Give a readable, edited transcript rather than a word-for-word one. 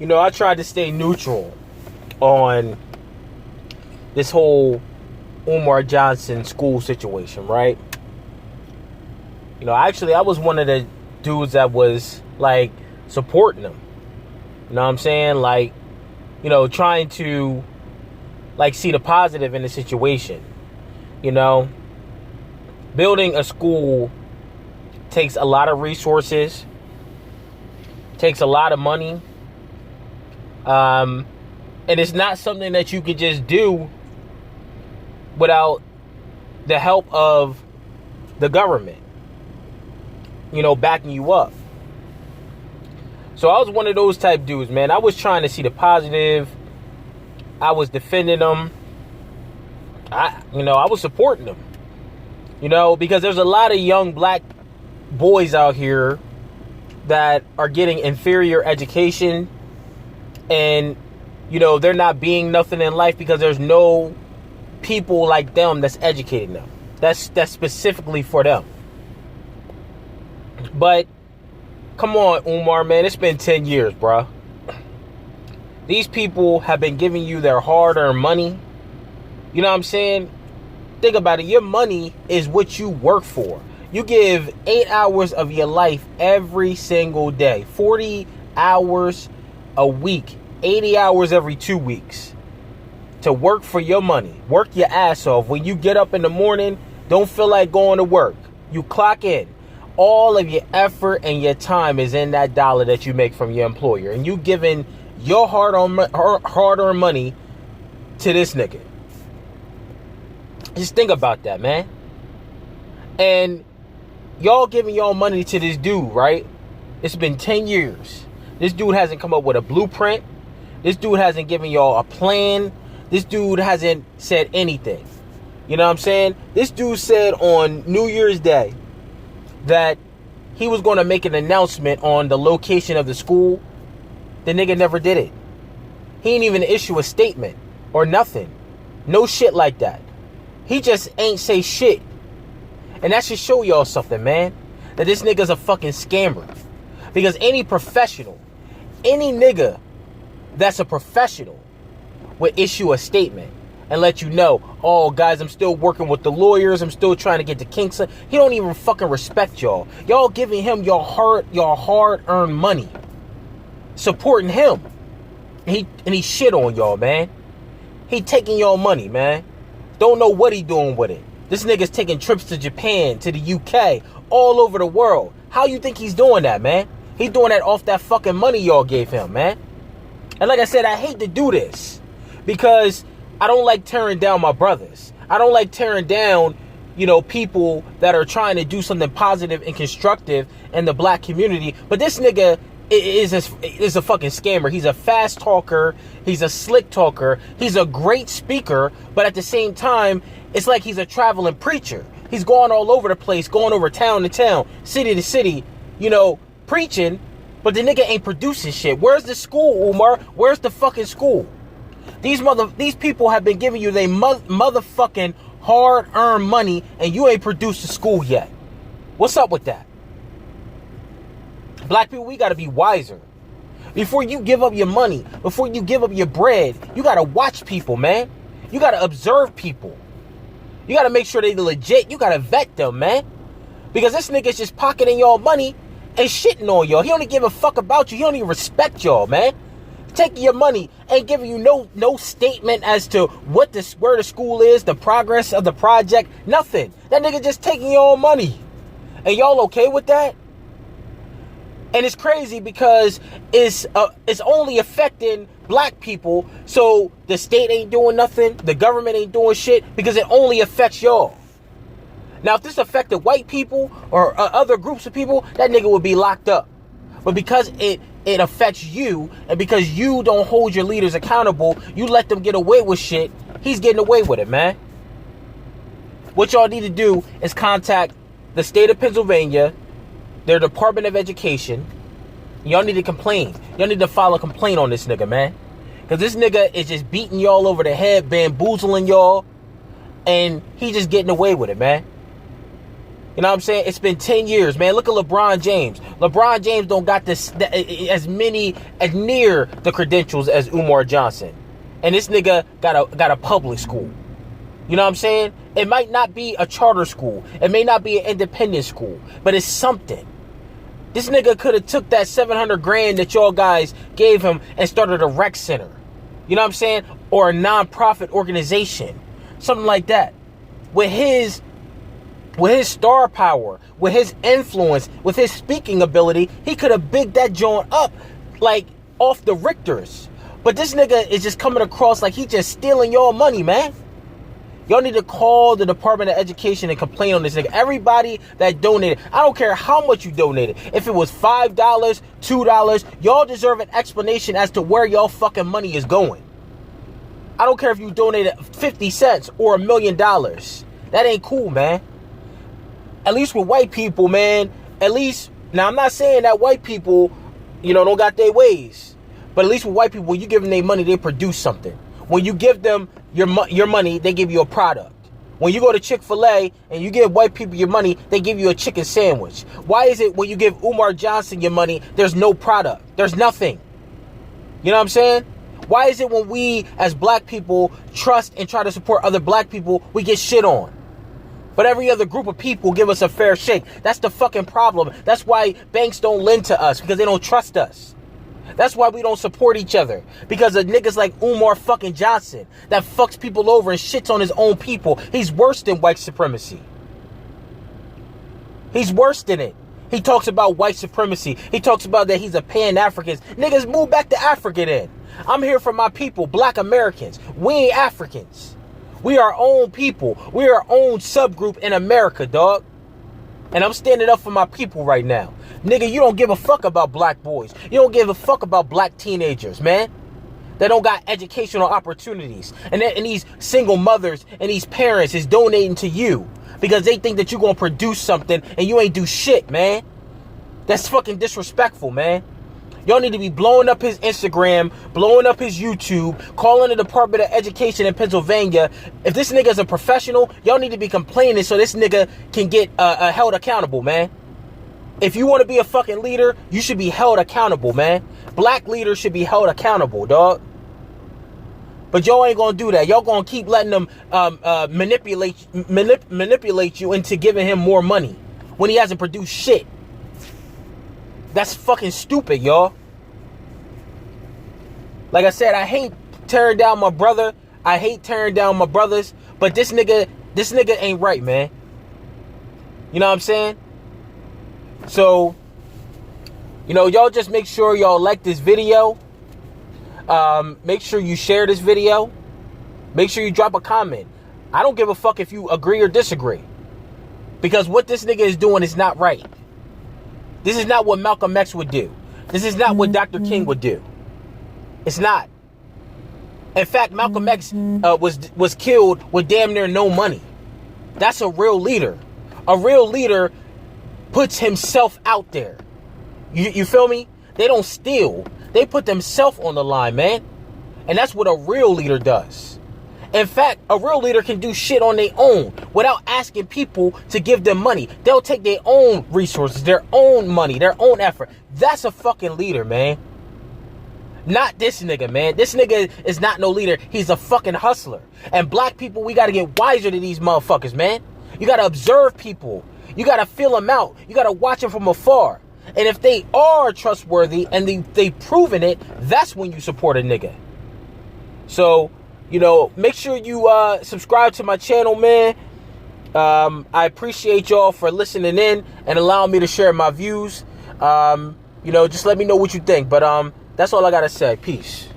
I tried to stay neutral on this whole Umar Johnson school situation, right? Actually, I was one of the dudes that was, like, supporting him. You know what I'm saying? Like, trying to, like, see the positive in the situation. Building a school takes a lot of resources, takes a lot of money, and it's not something that you could just do without the help of the government, backing you up. So I was one of those type dudes, man. I was trying to see the positive. I was defending them. I was supporting them. Because there's a lot of young black boys out here that are getting inferior education, and they're not being nothing in life because there's no people like them that's educating them. That's specifically for them. But come on, Umar, man, it's been 10 years, bro. These people have been giving you their hard-earned money. You know what I'm saying? Think about it. Your money is what you work for. You give 8 hours of your life every single day. 40 hours a week. 80 hours every 2 weeks. To work for your money. Work your ass off. When you get up in the morning, don't feel like going to work. You clock in. All of your effort and your time is in that dollar that you make from your employer. And you giving your hard-earned money to this nigga. Just think about that, man. And y'all giving y'all money to this dude, right? It's been 10 years. This dude hasn't come up with a blueprint. This dude hasn't given y'all a plan. This dude hasn't said anything. You know what I'm saying? This dude said on New Year's Day that he was going to make an announcement on the location of the school. The nigga never did it. He didn't even issue a statement or nothing. No shit like that. He just ain't say shit. And that should show y'all something, man. That this nigga's a fucking scammer. Because any professional, any nigga that's a professional would issue a statement and let you know, oh, guys, I'm still working with the lawyers. I'm still trying to get the kinks. He don't even fucking respect y'all. Y'all giving him your hard-earned money. Supporting him. And he shit on y'all, man. He taking y'all money, man. Don't know what he doing with it. This nigga's taking trips to Japan, to the UK, all over the world. How you think he's doing that, man? He's doing that off that fucking money y'all gave him, man. And like I said, I hate to do this because I don't like tearing down my brothers. I don't like tearing down, people that are trying to do something positive and constructive in the black community. But this nigga is a fucking scammer. He's a fast talker. He's a slick talker. He's a great speaker. But at the same time, it's like he's a traveling preacher. He's going all over the place, going over town to town, city to city, preaching. But the nigga ain't producing shit. Where's the school, Umar? Where's the fucking school? These people have been giving you their motherfucking hard-earned money, and you ain't produced a school yet. What's up with that? Black people, we got to be wiser. Before you give up your money, before you give up your bread, you got to watch people, man. You got to observe people. You got to make sure they legit. You got to vet them, man. Because this nigga's just pocketing y'all money and shitting on y'all. He don't even give a fuck about you. He don't even respect y'all, man. Taking your money, ain't giving you no statement as to where the school is, the progress of the project, nothing. That nigga just taking your own money. And y'all okay with that? And it's crazy because it's only affecting black people, so the state ain't doing nothing, the government ain't doing shit, because it only affects y'all. Now, if this affected white people or other groups of people, that nigga would be locked up. But because it affects you, and because you don't hold your leaders accountable, you let them get away with shit, he's getting away with it, man. What y'all need to do is contact the state of Pennsylvania, their Department of Education. Y'all need to complain. Y'all need to file a complaint on this nigga, man. Because this nigga is just beating y'all over the head, bamboozling y'all, and he just getting away with it, man. You know what I'm saying? It's been 10 years, man. Look at LeBron James. LeBron James don't got this as near the credentials as Umar Johnson. And this nigga got a public school. You know what I'm saying? It might not be a charter school. It may not be an independent school, but it's something. This nigga could have took that $700,000 that y'all guys gave him and started a rec center. You know what I'm saying? Or a non-profit organization. Something like that. With his star power, with his influence, with his speaking ability, he could have bigged that joint up like off the Richters. But this nigga is just coming across like he just stealing y'all money, man. Y'all need to call the Department of Education and complain on this nigga. Everybody that donated, I don't care how much you donated. If it was $5, $2, y'all deserve an explanation as to where y'all fucking money is going. I don't care if you donated 50 cents or $1 million. That ain't cool, man. At least with white people, man. At least, now I'm not saying that white people, don't got their ways. But at least with white people, when you give them their money, they produce something. When you give them your money, they give you a product. When you go to Chick-fil-A and you give white people your money, they give you a chicken sandwich. Why is it when you give Umar Johnson your money, there's no product? There's nothing. You know what I'm saying? Why is it when we as black people trust and try to support other black people, we get shit on? But every other group of people give us a fair shake. That's the fucking problem. That's why banks don't lend to us, because they don't trust us. That's why we don't support each other. Because of niggas like Umar fucking Johnson that fucks people over and shits on his own people. He's worse than white supremacy. He's worse than it. He talks about white supremacy. He talks about that he's a Pan-African. Niggas, move back to Africa then. I'm here for my people, black Americans. We ain't Africans. We are our own people. We are our own subgroup in America, dog. And I'm standing up for my people right now. Nigga, you don't give a fuck about black boys. You don't give a fuck about black teenagers, man. They don't got educational opportunities. And these single mothers and these parents is donating to you because they think that you're going to produce something and you ain't do shit, man. That's fucking disrespectful, man. Y'all need to be blowing up his Instagram, blowing up his YouTube, calling the Department of Education in Pennsylvania. If this nigga's a professional, y'all need to be complaining so this nigga can get held accountable, man. If you want to be a fucking leader, you should be held accountable, man. Black leaders should be held accountable, dog. But y'all ain't gonna do that. Y'all gonna keep letting them manipulate you into giving him more money when he hasn't produced shit. That's fucking stupid, y'all. Like I said, I hate tearing down my brother. I hate tearing down my brothers. But this nigga ain't right, man. You know what I'm saying? So, y'all just make sure y'all like this video. Make sure you share this video. Make sure you drop a comment. I don't give a fuck if you agree or disagree. Because what this nigga is doing is not right. This is not what Malcolm X would do. This is not what Dr. King would do. It's not. In fact, Malcolm X was killed with damn near no money. That's a real leader. A real leader puts himself out there. You feel me? They don't steal. They put themselves on the line, man. And that's what a real leader does. In fact, a real leader can do shit on their own without asking people to give them money. They'll take their own resources, their own money, their own effort. That's a fucking leader, man. Not this nigga, man. This nigga is not no leader. He's a fucking hustler. And black people, we got to get wiser to these motherfuckers, man. You got to observe people. You got to feel them out. You got to watch them from afar. And if they are trustworthy and they've proven it, that's when you support a nigga. So, make sure you subscribe to my channel, man. I appreciate y'all for listening in and allowing me to share my views. Just let me know what you think. But that's all I got to say. Peace.